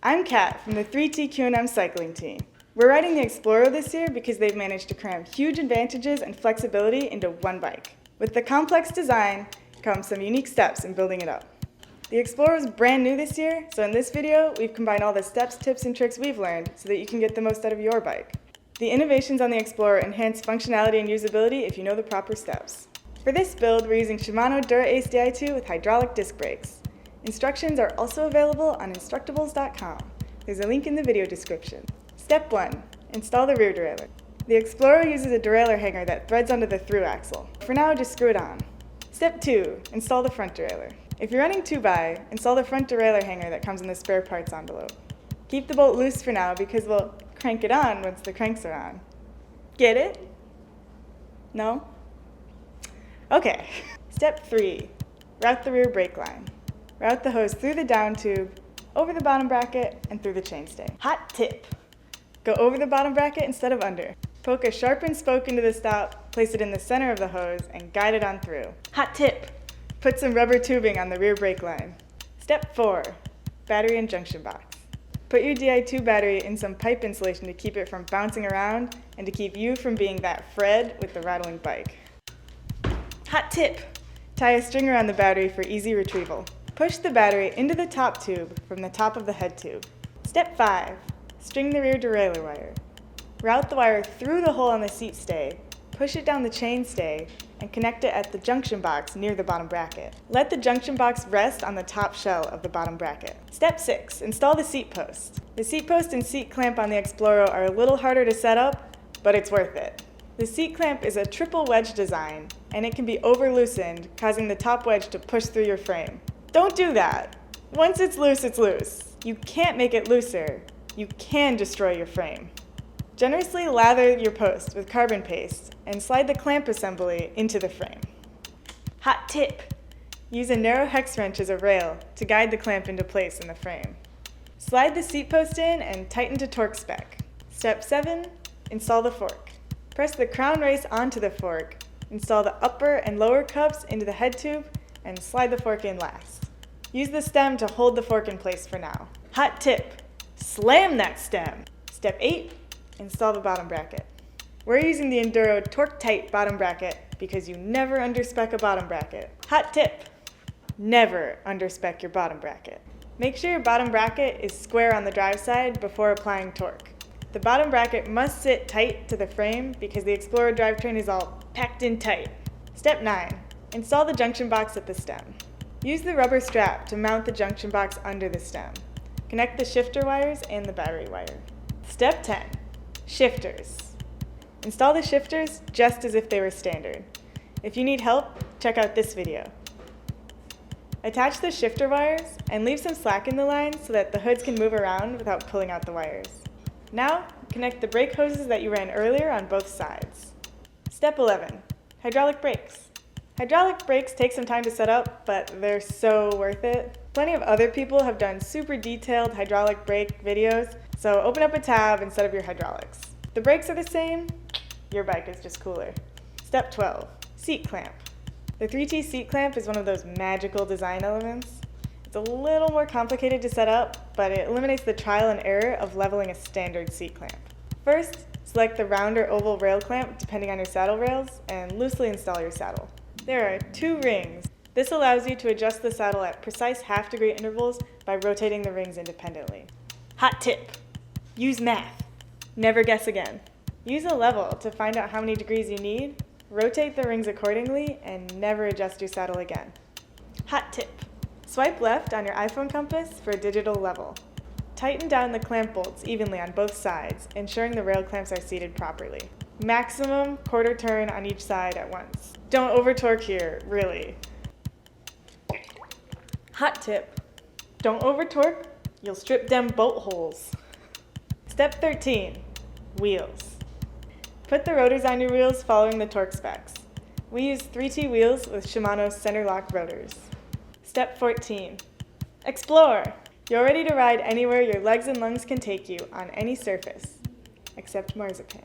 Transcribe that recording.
I'm Kat from the 3T Q&M cycling team. We're riding the Exploro this year because they've managed to cram huge advantages and flexibility into one bike. With the complex design comes some unique steps in building it up. The Exploro is brand new this year, so in this video we've combined all the steps, tips, and tricks we've learned so that you can get the most out of your bike. The innovations on the Exploro enhance functionality and usability if you know the proper steps. For this build, we're using Shimano Dura Ace Di2 with hydraulic disc brakes. Instructions are also available on instructables.com. There's a link in the video description. Step 1. Install the rear derailleur. The Exploro uses a derailleur hanger that threads onto the through axle. For now, just screw it on. Step 2. Install the front derailleur. If you're running 2x, install the front derailleur hanger that comes in the spare parts envelope. Keep the bolt loose for now because we'll crank it on once the cranks are on. Get it? No? Okay. Step 3. Route the rear brake line. Route the hose through the down tube, over the bottom bracket, and through the chainstay. Hot tip. Go over the bottom bracket instead of under. Poke a sharpened spoke into the stop, place it in the center of the hose, and guide it on through. Hot tip. Put some rubber tubing on the rear brake line. Step 4. Battery and junction box. Put your Di2 battery in some pipe insulation to keep it from bouncing around and to keep you from being that Fred with the rattling bike. Hot tip. Tie a string around the battery for easy retrieval. Push the battery into the top tube from the top of the head tube. Step 5. String the rear derailleur wire. Route the wire through the hole on the seat stay, push it down the chain stay, and connect it at the junction box near the bottom bracket. Let the junction box rest on the top shell of the bottom bracket. Step 6. Install the seat post. The seat post and seat clamp on the Exploro are a little harder to set up, but it's worth it. The seat clamp is a triple wedge design, and it can be over-loosened, causing the top wedge to push through your frame. Don't do that. Once it's loose, it's loose. You can't make it looser. You can destroy your frame. Generously lather your post with carbon paste and slide the clamp assembly into the frame. Hot tip. Use a narrow hex wrench as a rail to guide the clamp into place in the frame. Slide the seat post in and tighten to torque spec. Step 7. Install the fork. Press the crown race onto the fork. Install the upper and lower cups into the head tube and slide the fork in last. Use the stem to hold the fork in place for now. Hot tip. Slam that stem. Step 8. Install the bottom bracket. We're using the Enduro Torque-Tight bottom bracket because you never underspec a bottom bracket. Hot tip. Never underspec your bottom bracket. Make sure your bottom bracket is square on the drive side before applying torque. The bottom bracket must sit tight to the frame because the Exploro drivetrain is all packed in tight. Step 9. Install the junction box at the stem. Use the rubber strap to mount the junction box under the stem. Connect the shifter wires and the battery wire. Step 10. Shifters. Install the shifters just as if they were standard. If you need help, check out this video. Attach the shifter wires and leave some slack in the line so that the hoods can move around without pulling out the wires. Now, connect the brake hoses that you ran earlier on both sides. Step 11. Hydraulic brakes. Hydraulic brakes take some time to set up, but they're so worth it. Plenty of other people have done super detailed hydraulic brake videos, so open up a tab and set up your hydraulics. The brakes are the same, your bike is just cooler. Step 12. Seat clamp. The 3T seat clamp is one of those magical design elements. It's a little more complicated to set up, but it eliminates the trial and error of leveling a standard seat clamp. First, select the round or oval rail clamp depending on your saddle rails and loosely install your saddle. There are 2 rings. This allows you to adjust the saddle at precise half-degree intervals by rotating the rings independently. Hot tip. Use math. Never guess again. Use a level to find out how many degrees you need, rotate the rings accordingly, and never adjust your saddle again. Hot tip. Swipe left on your iPhone compass for a digital level. Tighten down the clamp bolts evenly on both sides, ensuring the rail clamps are seated properly. Maximum quarter turn on each side at once. Don't over torque here, really. Hot tip. Don't over torque, you'll strip them bolt holes. Step 13. Wheels. Put the rotors on your wheels following the torque specs. We use 3T wheels with Shimano center lock rotors. Step 14. Explore. You're ready to ride anywhere your legs and lungs can take you on any surface, except marzipan.